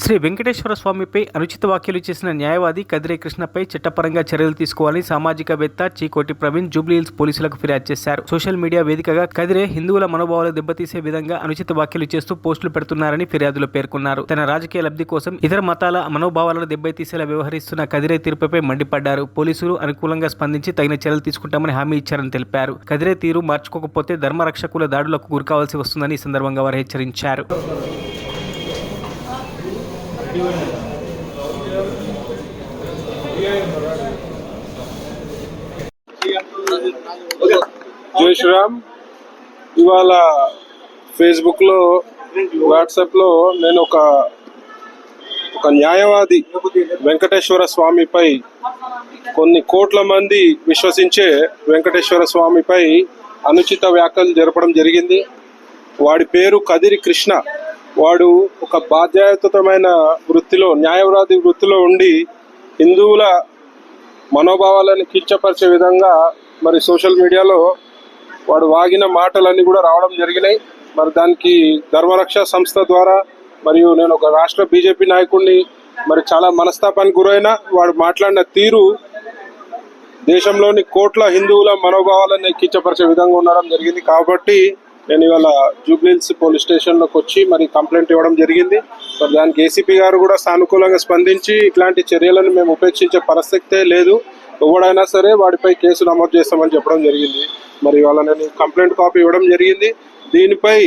శ్రీ వెంకటేశ్వర స్వామిపై అనుచిత వ్యాఖ్యలు చేసిన న్యాయవాది కదిరే కృష్ణపై చట్టపరంగా చర్యలు తీసుకోవాలని సామాజికవేత్త చీకోటి ప్రవీణ్ జూబ్లీహిల్స్ పోలీసులకు ఫిర్యాదు చేశారు. సోషల్ మీడియా వేదికగా కదిరే హిందువుల మనోభావాలు దెబ్బతీసే విధంగా అనుచిత వ్యాఖ్యలు చేస్తూ పోస్టులు పెడుతున్నారని ఫిర్యాదులో పేర్కొన్నారు. తన రాజకీయ లబ్ధి కోసం ఇతర మతాల మనోభావాలను దెబ్బతీసేలా వ్యవహరిస్తున్న కదిరే తీర్పుపై మండిపడ్డారు. పోలీసులు అనుకూలంగా స్పందించి తగిన చర్యలు తీసుకుంటామని హామీ ఇచ్చారని తెలిపారు. కదిరే తీరు మార్చుకోకపోతే ధర్మరక్షకుల దాడులకు గురికావాల్సి వస్తుందని ఈ సందర్భంగా వారు హెచ్చరించారు. జై శ్రీరామ్. ఇవాళ ఫేస్బుక్లో వాట్సాప్లో నేను ఒక న్యాయవాది వెంకటేశ్వర స్వామిపై కొన్ని కోట్ల మంది విశ్వసించే వెంకటేశ్వర స్వామిపై అనుచిత వ్యాఖ్యలు జరపడం జరిగింది. వాడి పేరు కదిరి కృష్ణ. వాడు ఒక బాధ్యతమైన వృత్తిలో, న్యాయవాది వృత్తిలో ఉండి హిందువుల మనోభావాలను కించపరిచే విధంగా మరి సోషల్ మీడియాలో వాడు వాగిన మాటలన్నీ కూడా రావడం జరిగినాయి. మరి దానికి ధర్మరక్ష సంస్థ ద్వారా మరియు నేను ఒక రాష్ట్ర బీజేపీ నాయకుడిని మరి చాలా మనస్తాపానికి గురైన వాడు మాట్లాడిన తీరు దేశంలోని కోట్ల హిందువుల మనోభావాలను కించపరిచే విధంగా ఉండడం జరిగింది. కాబట్టి నేను ఇవాళ జూబ్లీహిల్స్ పోలీస్ స్టేషన్లోకి వచ్చి మరి కంప్లైంట్ ఇవ్వడం జరిగింది. మరి దానికి ఏసీపీ గారు కూడా సానుకూలంగా స్పందించి ఇట్లాంటి చర్యలను మేము ఉపేక్షించే పరిస్థితే లేదు, ఎవడైనా సరే వాడిపై కేసు నమోదు చేస్తామని చెప్పడం జరిగింది. మరి ఇవాళ నేను కంప్లైంట్ కాపీ ఇవ్వడం జరిగింది. దీనిపై